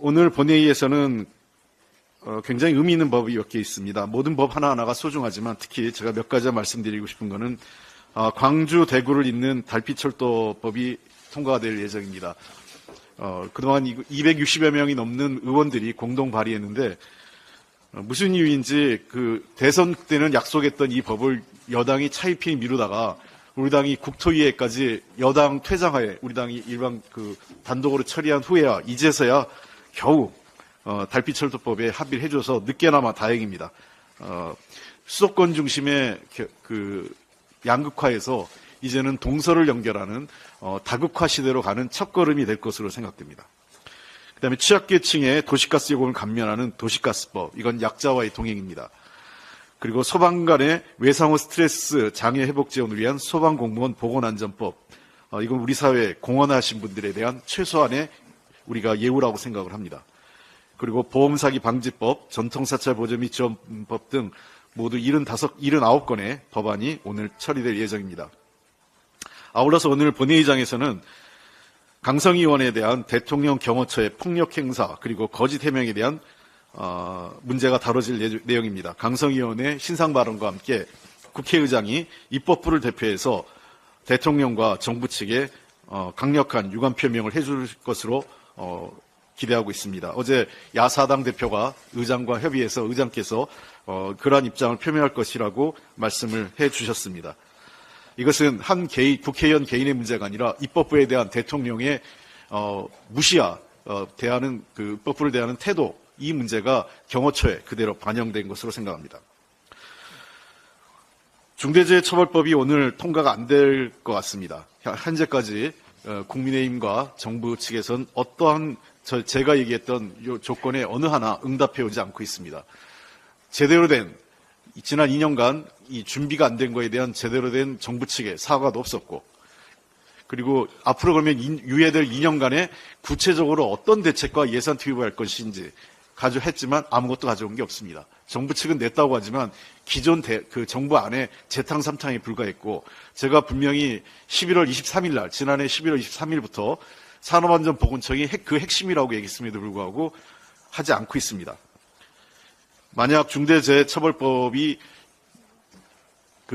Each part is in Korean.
오늘 본회의에서는 굉장히 의미 있는 법이 몇 개 있습니다. 모든 법 하나하나가 소중하지만 특히 제가 몇 가지 말씀드리고 싶은 거는 광주 대구를 잇는 달빛철도법이 통과가 될 예정입니다. 그동안 260여 명이 넘는 의원들이 공동 발의했는데 무슨 이유인지 그 대선 때는 약속했던 이 법을 여당이 차일피일 미루다가 우리 당이 국토위에까지 여당 퇴장하에 우리 당이 일반 단독으로 처리한 후에야 이제서야 겨우 달빛철도법에 합의를 해줘서 늦게나마 다행입니다. 수도권 중심의 양극화에서 이제는 동서를 연결하는 다극화 시대로 가는 첫걸음이 될 것으로 생각됩니다. 그다음에 취약계층의 도시가스 요금을 감면하는 도시가스법, 이건 약자와의 동행입니다. 그리고 소방 간의 외상후 스트레스 장애 회복 지원을 위한 소방공무원 보건안전법, 이건 우리 사회에 공헌하신 분들에 대한 최소한의 우리가 예우라고 생각을 합니다. 그리고 보험사기 방지법, 전통사찰 보전 및 지원법 등 모두 79건의 법안이 오늘 처리될 예정입니다. 아울러서 오늘 본회의장에서는 강성의원에 대한 대통령 경호처의 폭력 행사 그리고 거짓 해명에 대한 문제가 다뤄질 내용입니다. 강성의원의 신상 발언과 함께 국회의장이 입법부를 대표해서 대통령과 정부 측에 강력한 유감 표명을 해줄 것으로 기대하고 있습니다. 어제 야사당 대표가 의장과 협의해서 의장께서 그러한 입장을 표명할 것이라고 말씀을 해주셨습니다. 이것은 한 국회의원 개인의 문제가 아니라 입법부에 대한 대통령의 대하는 입법부를 대하는 태도, 이 문제가 경호처에 그대로 반영된 것으로 생각합니다. 중대재해처벌법이 오늘 통과가 안 될 것 같습니다. 현재까지 국민의힘과 정부 측에서는 어떠한 제가 얘기했던 이 조건에 어느 하나 응답해오지 않고 있습니다. 제대로 된 지난 2년간 이 준비가 안 된 거에 대한 제대로 된 정부 측의 사과도 없었고, 그리고 앞으로 그러면 유예될 2년간에 구체적으로 어떤 대책과 예산 투입을 할 것인지 했지만 아무것도 가져온 게 없습니다. 정부 측은 냈다고 하지만 기존 정부 안에 재탕3탕에 불과했고, 제가 분명히 11월 23일 날, 지난해 11월 23일부터 산업안전보건청이 그 핵심이라고 얘기했음에도 불구하고 하지 않고 있습니다. 만약 중대재해처벌법이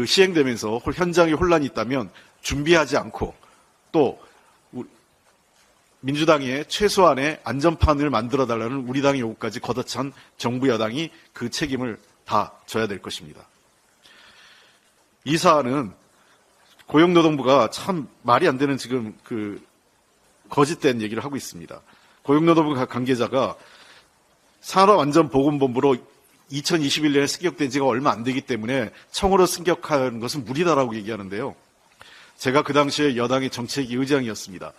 시행되면서 현장에 혼란이 있다면 준비하지 않고 또 민주당의 최소한의 안전판을 만들어달라는 우리 당의 요구까지 걷어찬 정부 여당이 그 책임을 다 져야 될 것입니다. 이 사안은 고용노동부가 참 말이 안 되는 지금 거짓된 얘기를 하고 있습니다. 고용노동부 관계자가 산업안전보건본부로 2021년에 승격된 지가 얼마 안 되기 때문에 청으로 승격하는 것은 무리다라고 얘기하는데요. 제가 그 당시에 여당의 정책위 의장이었습니다.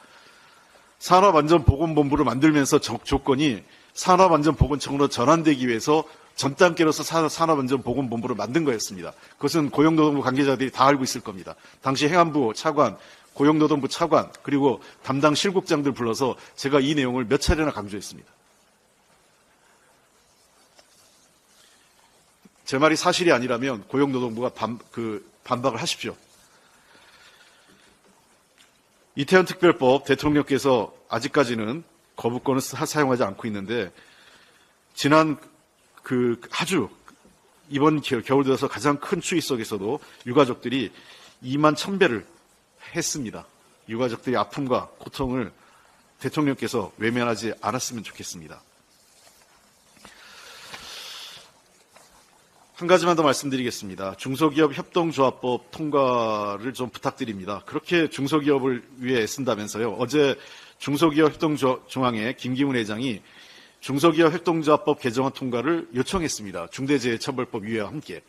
산업안전보건본부를 만들면서 조건이 산업안전보건청으로 전환되기 위해서 전 단계로서 산업안전보건본부를 만든 거였습니다. 그것은 고용노동부 관계자들이 다 알고 있을 겁니다. 당시 행안부 차관, 고용노동부 차관, 그리고 담당 실국장들 불러서 제가 이 내용을 몇 차례나 강조했습니다. 제 말이 사실이 아니라면 고용노동부가 반박을 하십시오. 이태원 특별법 대통령께서 아직까지는 거부권을 사용하지 않고 있는데, 지난 이번 겨울 들어서 가장 큰 추위 속에서도 유가족들이 2만 1,000배를 했습니다. 유가족들의 아픔과 고통을 대통령께서 외면하지 않았으면 좋겠습니다. 한 가지만 더 말씀드리겠습니다. 중소기업 협동조합법 통과를 좀 부탁드립니다. 그렇게 중소기업을 위해 애쓴다면서요. 어제 중소기업 협동조합의 김기문 회장이 중소기업 협동조합법 개정안 통과를 요청했습니다. 중대재해처벌법 위회와 함께.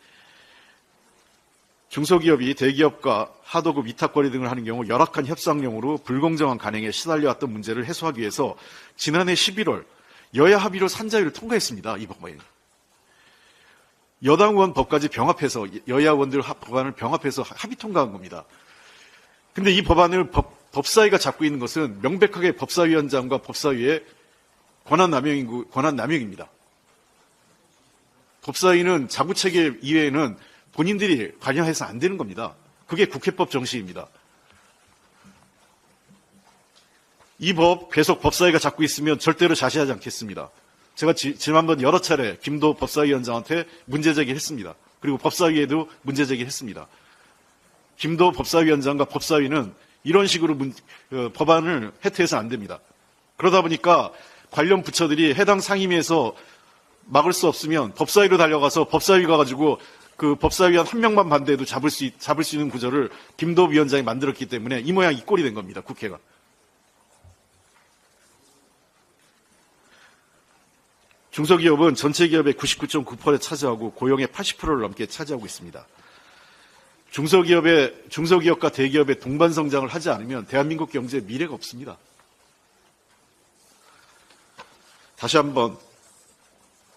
중소기업이 대기업과 하도급 위탁거래 등을 하는 경우 열악한 협상용으로 불공정한 간행에 시달려왔던 문제를 해소하기 위해서 지난해 11월 여야 합의로 산자위를 통과했습니다. 이 법안을. 여당 의원 법까지 병합해서, 여야 의원들 법안을 병합해서 합의 통과한 겁니다. 근데 이 법안을 법사위가 잡고 있는 것은 명백하게 법사위원장과 법사위의 권한남용입니다. 법사위는 자구체계 이외에는 본인들이 관여해서 안 되는 겁니다. 그게 국회법 정신입니다. 이 법 계속 법사위가 잡고 있으면 절대로 자시하지 않겠습니다. 제가 지난번 여러 차례 김도 법사위원장한테 문제 제기했습니다. 그리고 법사위에도 문제 제기했습니다. 김도 법사위원장과 법사위는 이런 식으로 법안을 해태해서는 안 됩니다. 그러다 보니까 관련 부처들이 해당 상임위에서 막을 수 없으면 법사위로 달려가서 법사위가 가지고 그 법사위원 한 명만 반대해도 잡을 수 있는 구조를 김도 위원장이 만들었기 때문에 이 모양 이 꼴이 된 겁니다. 국회가. 중소기업은 전체 기업의 99.9%를 차지하고 고용의 80%를 넘게 차지하고 있습니다. 중소기업과 대기업의 동반 성장을 하지 않으면 대한민국 경제에 미래가 없습니다. 다시 한번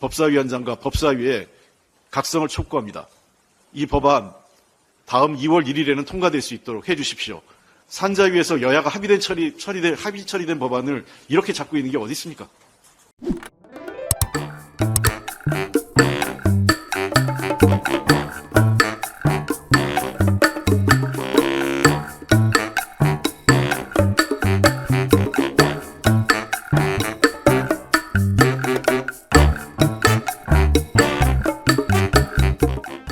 법사위원장과 법사위에 각성을 촉구합니다. 이 법안 다음 2월 1일에는 통과될 수 있도록 해 주십시오. 산자위에서 여야가 합의 처리된 법안을 이렇게 잡고 있는 게 어디 있습니까?